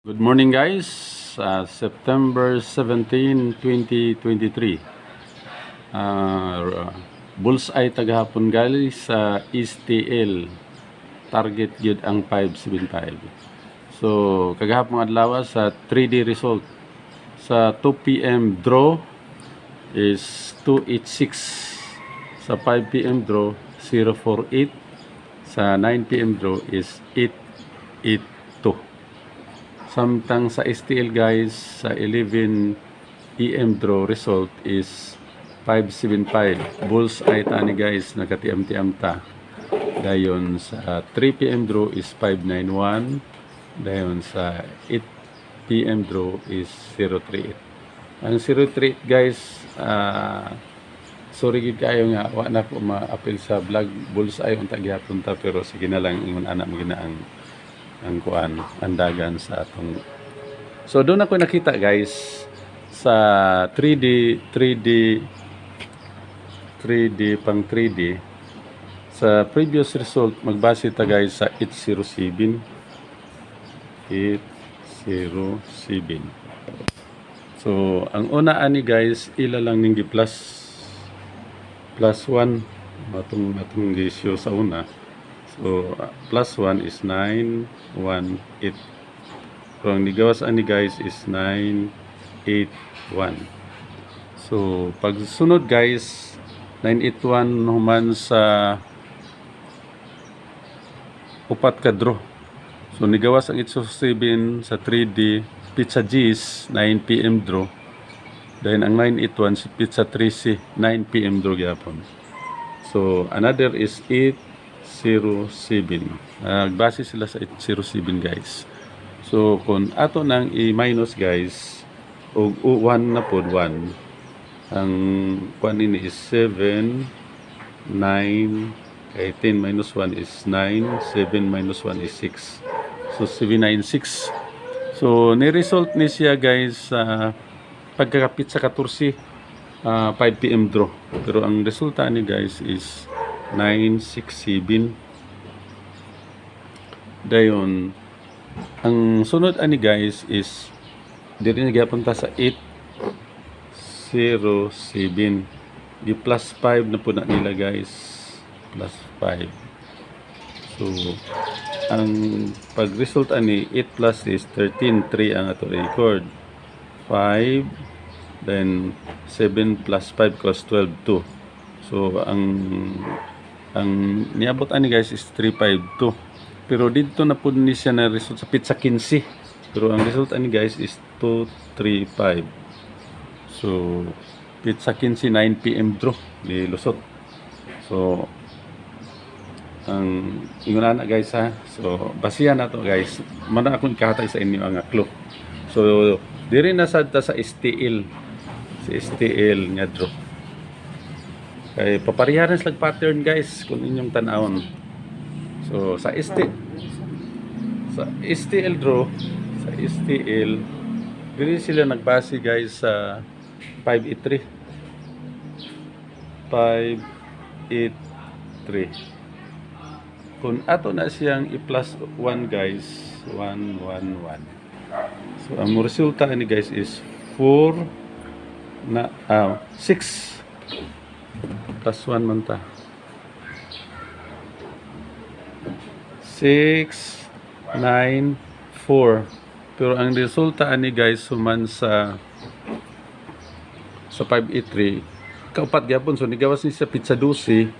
Good morning guys, September 17, 2023. Bullseye tagahapon guys sa STL. Target yun ang 575. So, kagahapon adlaw sa 3D result. Sa 2 p.m. draw is 286. Sa 5 p.m. draw, 048. Sa 9 p.m. draw is 882. Samtang sa STL guys, sa 11 PM draw result is 575. Bullseye tani guys, nakatiam-tiam ta. Dayon sa 3 PM draw is 591. Dayon sa 8 PM draw is 038. Ang 038 guys, sorry gid kayo nga wa na ko ma-appeal sa vlog Bullseye unta gihapon ta, pero sige na lang ingon ana mo gina ang kuan andagan sa atong. So doon ako nakita guys sa 3D pang 3D sa previous result. Magbase ta guys sa 807. So ang una ani guys ila lang ning plus 1 atong gisyo sa una. So, plus 1 is 918. So, ang nigawas ani guys is 981. So, pag sunod guys, 981 human sa upat ka draw. So, nigawas ang 807 sa 3D pizza G's 9 PM draw. Then, ang 981 si pizza 3C 9 PM draw gyapon. So, another is 807. Nagbase sila sa 807 guys. So kung ato nang i-minus guys, o 1 na pod 1, ang kuan ini is 7, 9, 10 minus 1 is 9, 7 minus 1 is 6. So 796. So ni-result ni siya guys sa pagkakapit sa 14 5 PM draw. Pero ang resulta ni guys is 967. Dayon ang sunod ani guys is diri na gyapon sa 807. Di plus 5 na po na nila guys, plus 5. So ang pag result ani 8 plus is 13, 3 ang ato record. 5, then 7 plus 5 equals 12, 2. So ang niabot ani guys is 352. Pero dito na po ni siya na result sa pizza 15. Pero ang result ani guys is 235. So pizza 15 9 PM draw di lusot. So ang ingon na guys ha. So basihan na to guys. Mana akong ikahatay sa inyo ang clue. So diri na sad ta sa STL. Si STL nga draw. Kay papariharan sila pattern guys kung inyong tanawon. So sa STL draw, sa STL dili sila nagbase guys sa 583. 583. Kung ato na siyang i-plus 1 guys, 111. So ang resulta ni guys is 4 na 6 plus 1 man ta. 6, 9, 4. Pero ang resulta ani guys suman sa 583. Kaupat gyapon, so nigawas ni sa pizza 12.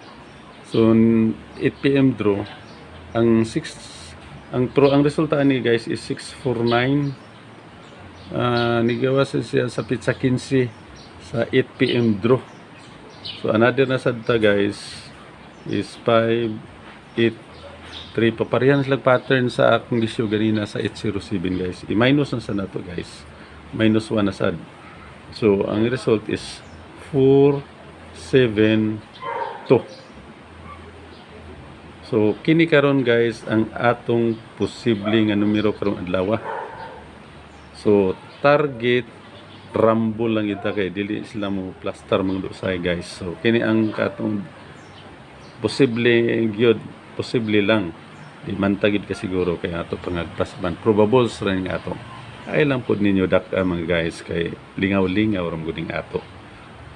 So 8 PM draw. Ang resulta ani guys is 649. Nigawas siya sa pizza 15 sa 8 PM draw. So another na sadta guys is 583. Paparihan sila pattern sa akong issue ganina sa 807 guys. I-minus na sa nato guys. Minus 1 na sad. So ang result is 472. So kini karon guys ang atong posible nga numero karong adlaw. So target rambo lang kita kay dili sila mo plaster mga dosay guys. So kini ang katong posible gyud, posible lang di man tagid ka siguro kay ato pangagpas man probables ra ning ato. Ay lang pod ninyo daka mga guys kay lingaw-lingaw ram guding ato.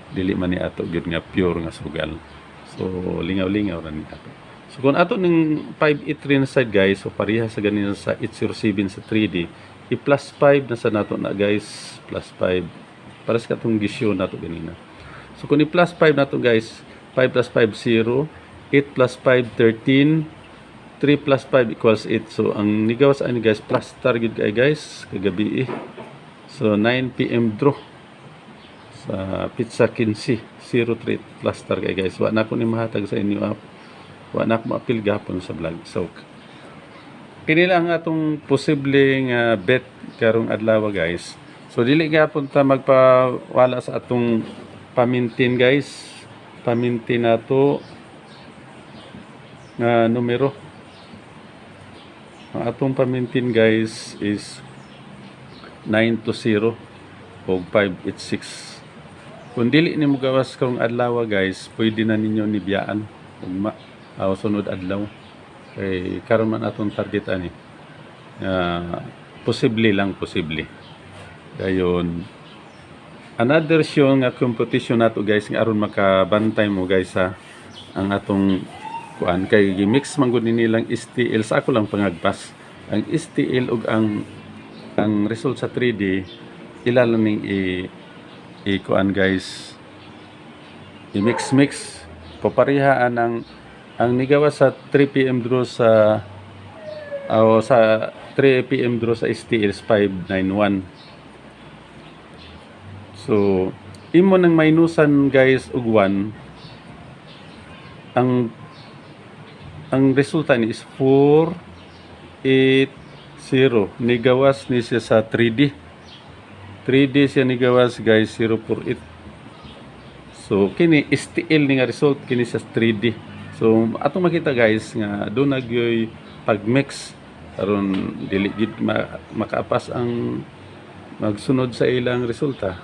Dili man ni ato gyud nga pure nga sugal. So lingaw-lingaw ra ni ato. So kung ato ning 583 na side guys, so pareha sa ganina sa 807 sa 3D, i-plus 5 na sa nato na guys, plus 5. Para sa katong gisyo nato ganina. So kung i-plus 5 nato guys, 5 plus 5 0, 8 plus 5 13, 3 plus 5 equals 8. So ang nigawas ani guys, plus target kay guys kagabi eh. So 9 PM draw sa Pizza 15 03 plus target guys. Wa na ko ni mahatag sa inyo up. Wa na ko maapil gapon sa vlog. So kini lang atong posibleng bet karong adlaw guys. So dili gapon ta magpawala sa atong pamintin guys. Pamintin nato nga numero. Ang atong pamintin guys is 920 o 586. Kung dili ni mo gawas karong adlaw guys, pwede na ninyo nibiyaan ugma sunod adlaw. Kay karon man atong target ani. Posible lang posible. Dayon another show nga competition nato guys nga aron makabantay mo guys ha ang atong kuan kay gimix man gud nilang STL sa ako lang pangagpas. Ang STL ug ang result sa 3D ilala ning kuan guys. I-mix paparihaan ang nigawa sa 3 PM draw sa sa 3 PM draw sa STL is 591. So, imo nang minusan guys ug 1 ang resulta ni is 480. Nigawas ni siya sa 3D. 3D siya nigawas guys 048. So, kini STL ni nga result kini sa 3D. So, atong makita guys nga do nagyoy pagmix aron dili gid makaapas ang magsunod sa ilang resulta.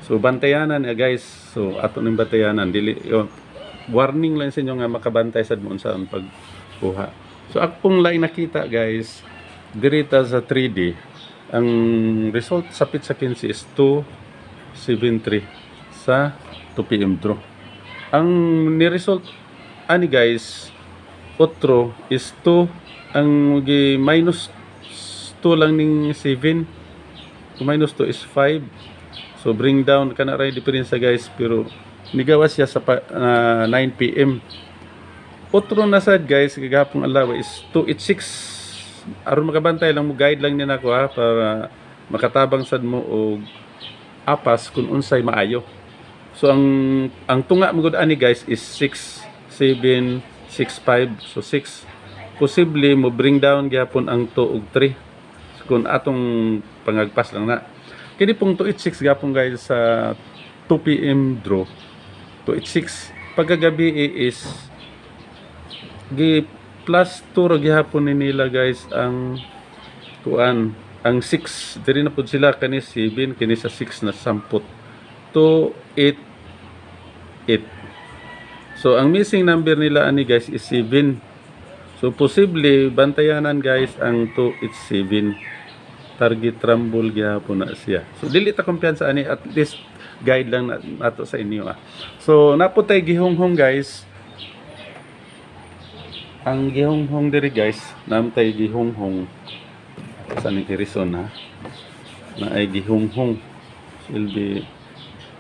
So bantayanan guys. So ato ning bantayanan dili warning lang sa inyo nga makabantay sad mo sa pagkuha. So akong lain nakita guys dirita sa 3D ang result sa Pizza 15 is 273 sa 2 PM draw. Ang ni result ani guys otro is 2 ang minus 2 lang ning 7. Kung minus 2 is 5. So bring down ka na rin diferensya guys. Pero nigawas siya sa 9 PM. Otro na sad guys. Kagapong alaw is 286. Aron makabantay lang mo. Guide lang nila ako ha. Para makatabang sad mo o apas kung unsay maayo. So ang tunga mo gud ani guys is 6, 7, 6, 5. So 6. Posible mo bring down gyapon ang 2 ug 3. So, kung atong pangagpas lang na. Kini pong 286 gapon guys sa 2 PM draw. 286. Pagkagabi is plus 2 ra gihapon ni nila guys ang kuan ang 6 diri na pud sila kani 7 kini sa 6 na sampot 288. So ang missing number nila ani guys is 7. So posible bantayanan guys ang 287. Target rumble gyapon na siya. So dili ta kumpiyansa ani at least guide lang nato sa inyo ah. So naputay gihonghong guys. Ang gihonghong diri guys, namtay gihonghong sa ni Kirison ha. Na ay gihonghong. Will be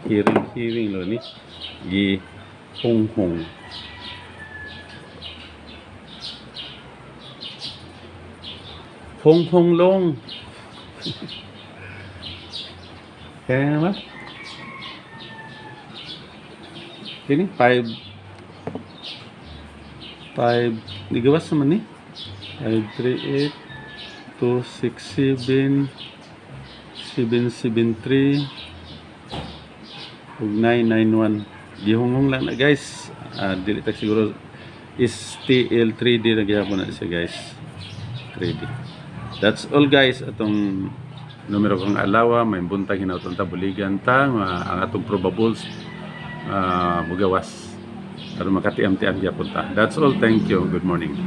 hearing lo ni gihonghong. Honghong long. Kaya naman. Kini 5 digawas naman ni 538 267 773 ug 991. Gihonghong lang na guys. Dili ta siguro is TL 3D na gyapon na siya guys. 3D. That's all guys atong numero kong alawa may buntag hinauton ta buligan ta ang atong probables mugawas aron makatiam-tiam gyapon ta. That's all, thank you, good morning.